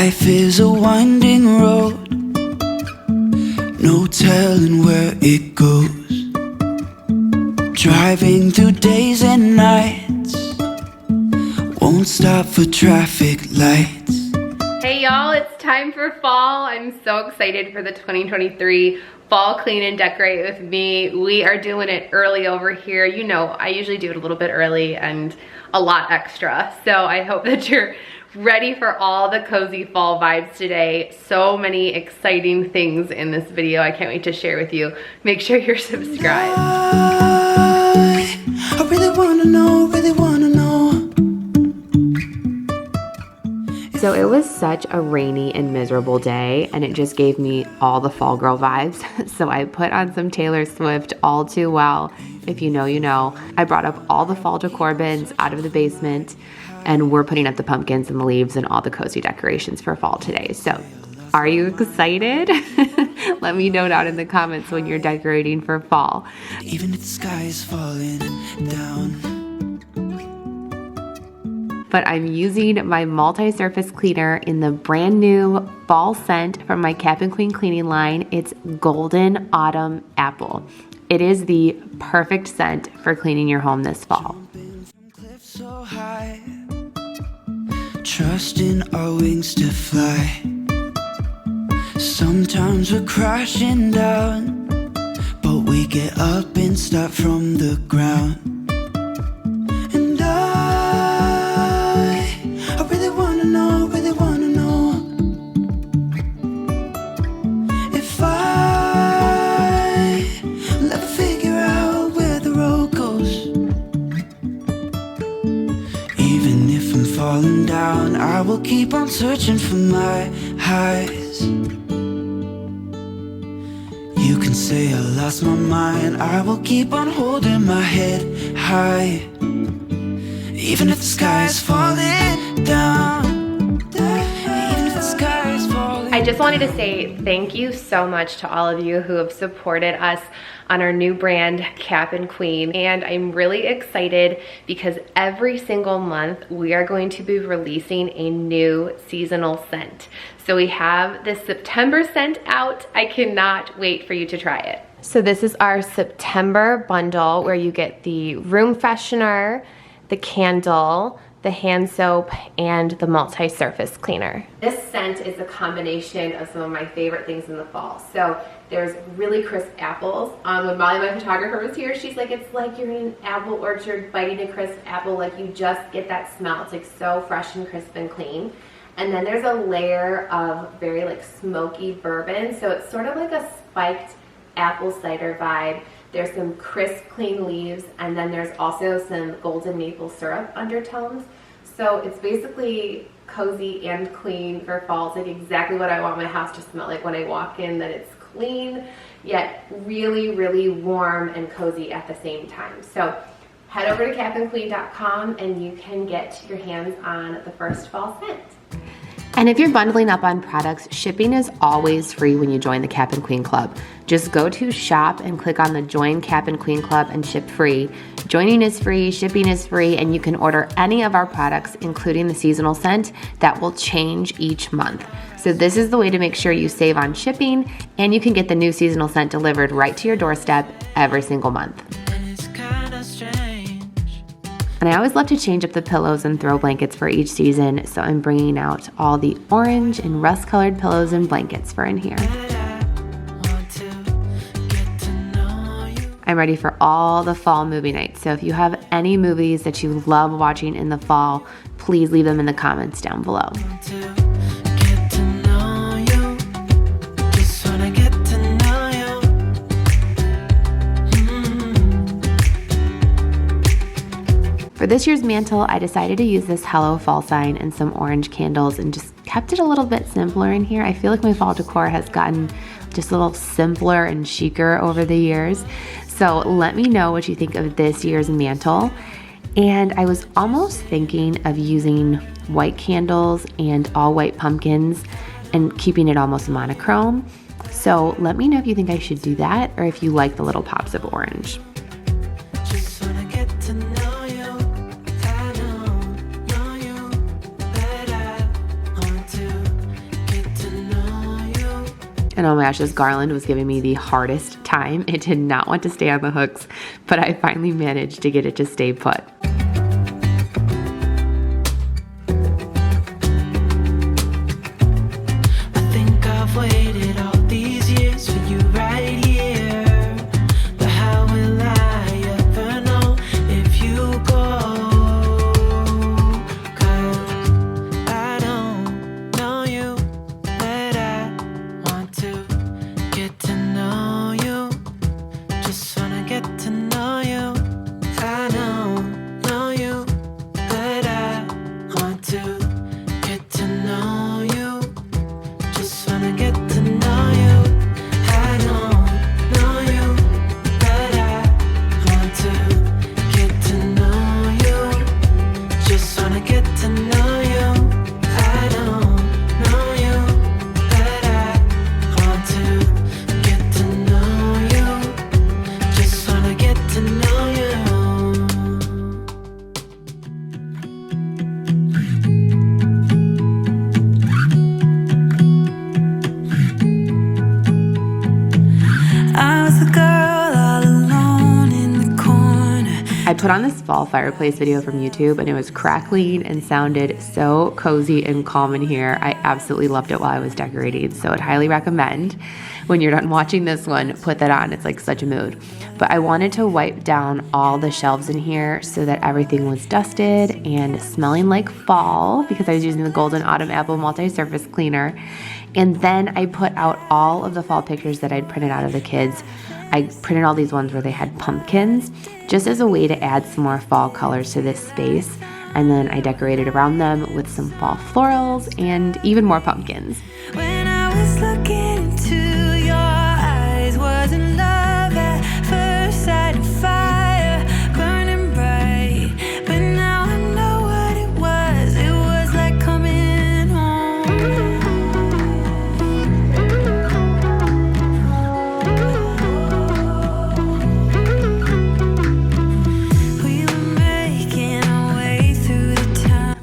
Life is a winding road, no telling where it goes. Driving through days and nights, won't stop for traffic lights. Hey y'all, it's time for fall. I'm so excited for the 2023 fall clean and decorate with me. We are doing it early over here. You know, I usually do it a little bit early and a lot extra. So I hope that you're ready for all the cozy fall vibes today. So many exciting things in this video. I can't wait to share with you. Make sure you're subscribed. I really wanna know, really wanna know. So it was such a rainy and miserable day, and it just gave me all the fall girl vibes. So I put on some Taylor Swift, All Too Well. If you know, you know. I brought up all the fall decor bins out of the basement, and we're putting up the pumpkins and the leaves and all the cozy decorations for fall today. So are you excited? Let me know down in the comments when you're decorating for fall. Even if the sky is falling down. But I'm using my multi-surface cleaner in the brand new fall scent from my Cap and Queen cleaning line. It's Golden Autumn Apple. It is the perfect scent for cleaning your home this fall. So high, trusting our wings to fly. Sometimes we're crashing down, but we get up and start from the ground. And I really wanna know, really wanna know if I'll ever figure out where the road goes. Even if I'm falling down, I will keep on searching for my highs. You can say I lost my mind, I will keep on holding my head high. Even if the sky is falling down. Even if the sky is falling. I just wanted to say thank you so much to all of you who have supported us on our new brand, Cap and Queen. And I'm really excited because every single month we are going to be releasing a new seasonal scent. So we have the September scent out. I cannot wait for you to try it. So this is our September bundle where you get the room freshener, the candle, the hand soap, and the multi-surface cleaner. This scent is a combination of some of my favorite things in the fall. So there's really crisp apples. When Molly, my photographer, was here, she's like, it's like you're in an apple orchard biting a crisp apple. Like you just get that smell. It's like so fresh and crisp and clean. And then there's a layer of very like smoky bourbon. So it's sort of like a spiked apple cider vibe. There's some crisp, clean leaves, and then there's also some golden maple syrup undertones. So it's basically cozy and clean for fall. It's like exactly what I want my house to smell like when I walk in, that it's clean, yet really, really warm and cozy at the same time. So head over to capandqueen.com and you can get your hands on the first fall scent. And if you're bundling up on products, shipping is always free when you join the Cap and Queen Club. Just go to shop and click on the Join Cap and Queen Club and ship free. Joining is free, shipping is free, and you can order any of our products, including the seasonal scent, that will change each month. So this is the way to make sure you save on shipping, and you can get the new seasonal scent delivered right to your doorstep every single month. And I always love to change up the pillows and throw blankets for each season, so I'm bringing out all the orange and rust-colored pillows and blankets for in here. I'm ready for all the fall movie nights, so if you have any movies that you love watching in the fall, please leave them in the comments down below. For this year's mantle, I decided to use this Hello Fall sign and some orange candles and just kept it a little bit simpler in here. I feel like my fall decor has gotten just a little simpler and chicer over the years. So let me know what you think of this year's mantle. And I was almost thinking of using white candles and all white pumpkins and keeping it almost monochrome. So let me know if you think I should do that or if you like the little pops of orange. And oh my gosh, this garland was giving me the hardest time. It did not want to stay on the hooks, but I finally managed to get it to stay put. I put on this fall fireplace video from YouTube and it was crackling and sounded so cozy and calm in here. I absolutely loved it while I was decorating, so I'd highly recommend when you're done watching this one, put that on. It's like such a mood. But I wanted to wipe down all the shelves in here so that everything was dusted and smelling like fall because I was using the Golden Autumn Apple Multi-Surface Cleaner. And then I put out all of the fall pictures that I'd printed out of the kids. I printed all these ones where they had pumpkins just as a way to add some more fall colors to this space. And then I decorated around them with some fall florals and even more pumpkins. When I was looking into your eyes, wasn't love at first sight of fire, burning bright. But now I know what it was. It was like coming home.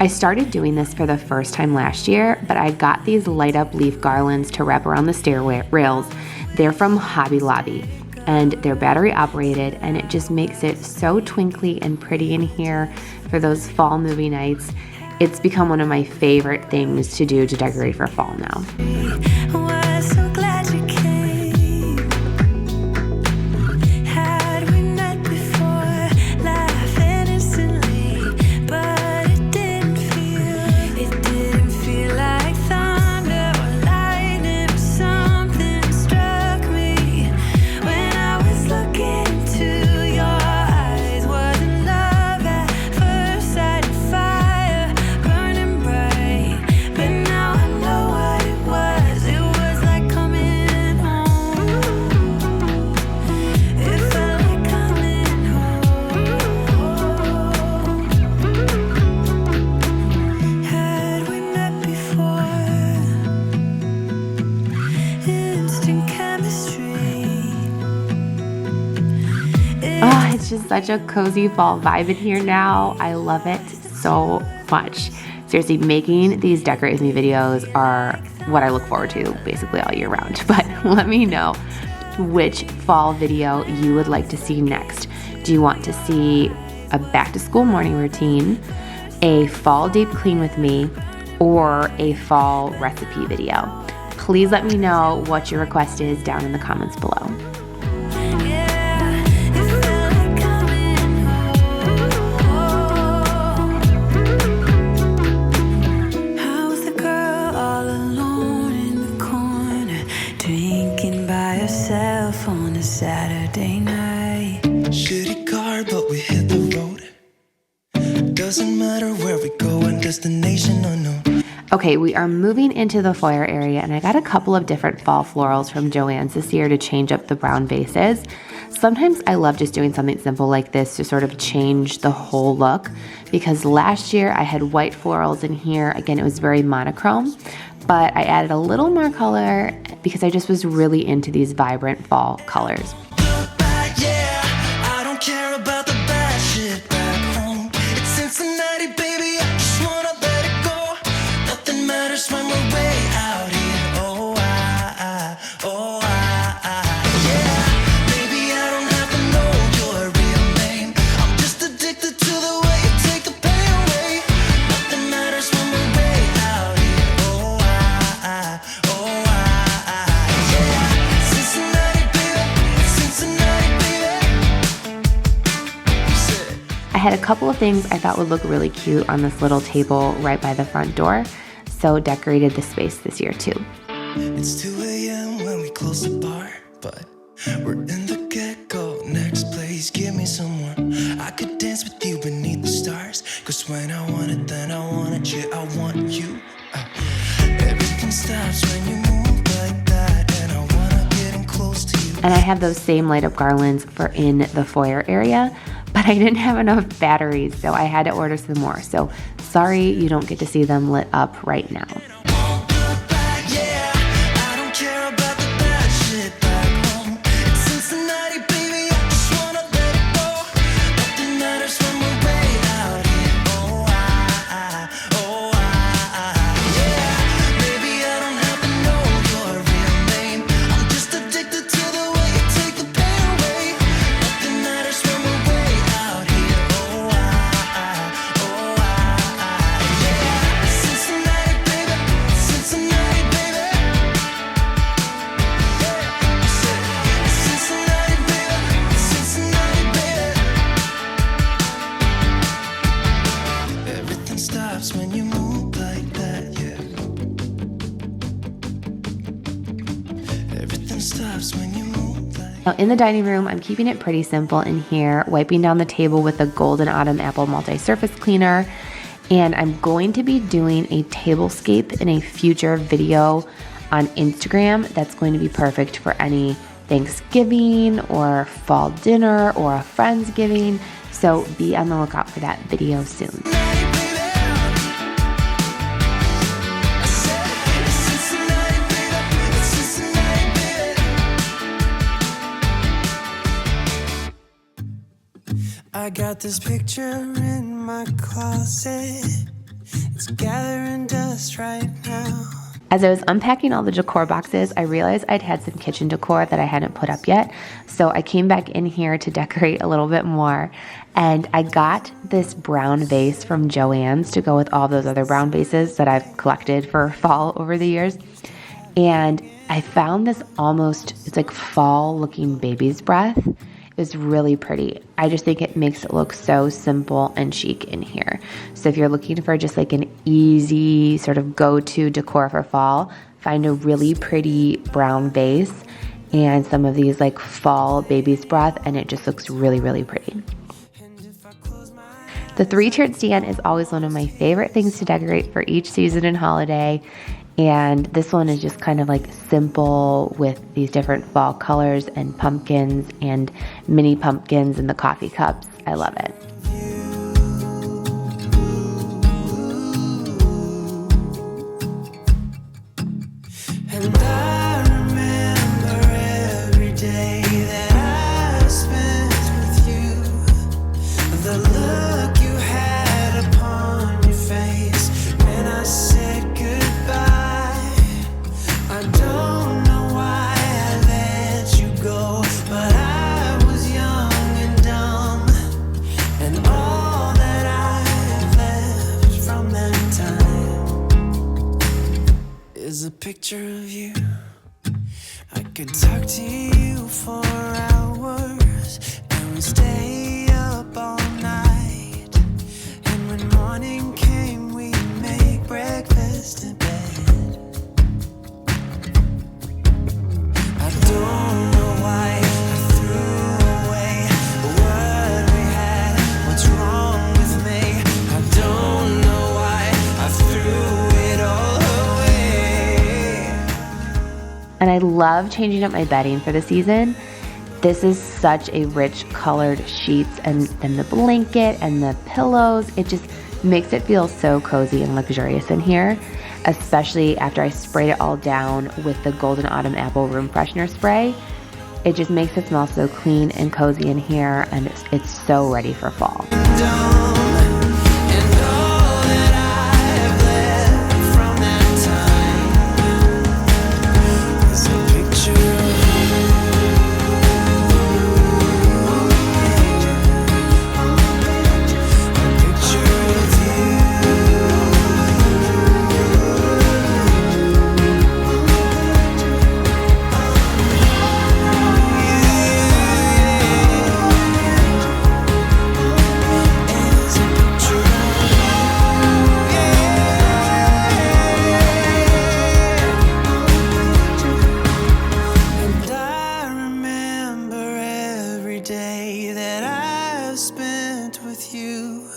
I started doing this for the first time last year, but I got these light up leaf garlands to wrap around the stair rails. They're from Hobby Lobby and they're battery operated, and it just makes it so twinkly and pretty in here for those fall movie nights. It's become one of my favorite things to do to decorate for fall now. Just such a cozy fall vibe in here now. I love it so much. Seriously, making these decorate with me videos are what I look forward to basically all year round. But let me know which fall video you would like to see next. Do you want to see a back to school morning routine, a fall deep clean with me, or a fall recipe video? Please let me know what your request is down in the comments below. On a Saturday night. Shitty car, but we hit the road. Doesn't matter where we go and destination or no. Okay, we are moving into the foyer area, and I got a couple of different fall florals from Joann's this year to change up the brown bases. Sometimes I love just doing something simple like this to sort of change the whole look, because last year I had white florals in here. Again, it was very monochrome, but I added a little more color because I just was really into these vibrant fall colors. had a couple of things I thought would look really cute on this little table right by the front door, so decorated the space this year too. It's 2 a.m. when we close the bar, but we're in the get-go. Next place, give me someone. I could dance with you beneath the stars, 'cause when I want it, then I want it, yeah, I want you. Everything stops when you move like that, and I wanna get in close to you. And I have those same light up garlands for in the foyer area, but I didn't have enough batteries, so I had to order some more. So sorry you don't get to see them lit up right now. Now in the dining room, I'm keeping it pretty simple in here, wiping down the table with the Golden Autumn Apple Multi-Surface Cleaner. And I'm going to be doing a tablescape in a future video on Instagram that's going to be perfect for any Thanksgiving or fall dinner or a Friendsgiving. So be on the lookout for that video soon. I got this picture in my closet. It's gathering dust right now. As I was unpacking all the decor boxes, I realized I'd had some kitchen decor that I hadn't put up yet. So I came back in here to decorate a little bit more. And I got this brown vase from Joann's to go with all those other brown vases that I've collected for fall over the years. And I found this it's like fall looking baby's breath. It was really pretty. I just think it makes it look so simple and chic in here. So if you're looking for just like an easy sort of go-to decor for fall, find a really pretty brown vase and some of these like fall baby's breath, and it just looks really, really pretty. The 3-tiered stand is always one of my favorite things to decorate for each season and holiday. And this one is just kind of like simple with these different fall colors and pumpkins and mini pumpkins in the coffee cups. I love it. And I remember every day that I spent with you, the look you had upon your face when I said goodbye. I don't know why I let you go, but I was young and dumb, and all that I've left from that time is a picture of you. I could talk to you for hours, and we'd stay up all night, and when morning came we'd make breakfast in bed. I don't know why I threw away what we had. What's wrong with me? I don't know why I threw it all away. And I love changing up my bedding for the season. This is such a rich colored sheets, and then the blanket and the pillows, it just makes it feel so cozy and luxurious in here, especially after I sprayed it all down with the Golden Autumn Apple Room Freshener Spray. It just makes it smell so clean and cozy in here, and it's so ready for fall. I've spent with you,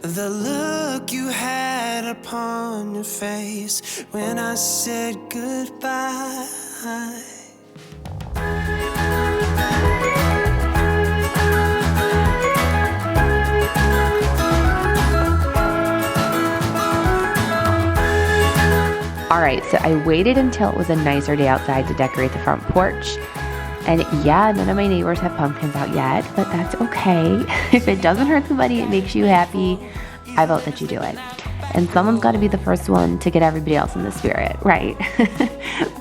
the look you had upon your face when I said goodbye. All right, so I waited until it was a nicer day outside to decorate the front porch. And yeah, none of my neighbors have pumpkins out yet, but that's okay. If it doesn't hurt somebody, it makes you happy, I vote that you do it. And someone's got to be the first one to get everybody else in the spirit, right?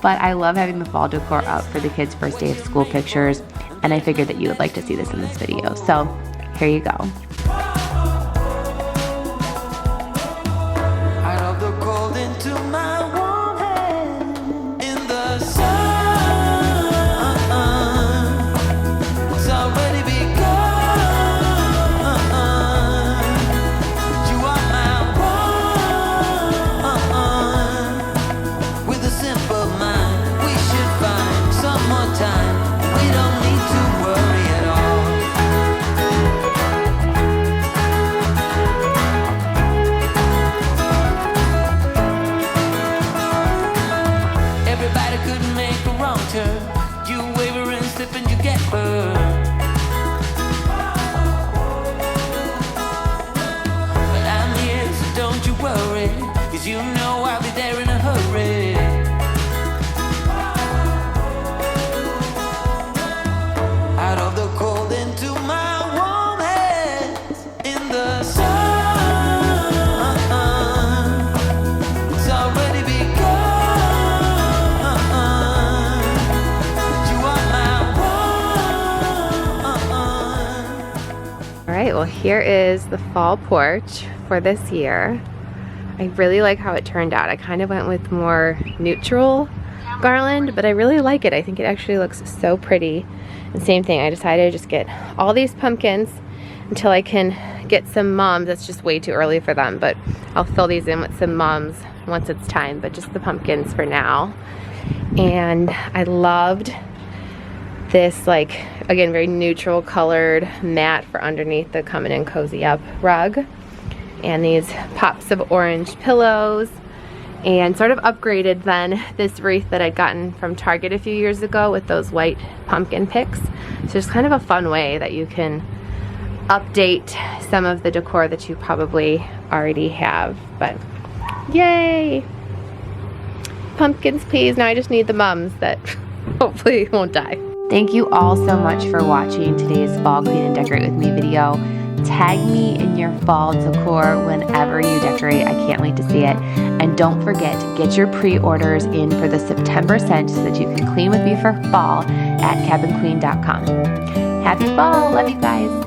But I love having the fall decor up for the kids' first day of school pictures, and I figured that you would like to see this in this video. So here you go. Out of the cold into my warm head in the sun. It's already begun. You are my one. With a simple mind, we should find some more time. We don't need to worry at all. Everybody couldn't make a wrong turn. You waver and slip and you get burned. But I'm here, so don't you worry, 'cause you know I'll be there in a hurry. Out of the cold into my warm head in the sun. It's already begun. You are my one. All right, well, here is the fall porch for this year. I really like how it turned out. I kind of went with more neutral garland, but I really like it. I think it actually looks so pretty. And same thing, I decided to just get all these pumpkins until I can get some mums. It's just way too early for them, but I'll fill these in with some mums once it's time, but just the pumpkins for now. And I loved this, like, again, very neutral colored mat for underneath the Come In Cozy Up rug. And these pops of orange pillows. And sort of upgraded then this wreath that I'd gotten from Target a few years ago with those white pumpkin picks. So it's kind of a fun way that you can update some of the decor that you probably already have. But yay! Pumpkins, please. Now I just need the mums that hopefully won't die. Thank you all so much for watching today's Fall Clean and Decorate With Me video. Tag me in your fall decor whenever you decorate. I can't wait to see it. And don't forget, get your pre-orders in for the September scent so that you can clean with me for fall at cabinqueen.com. Happy fall. Love you guys.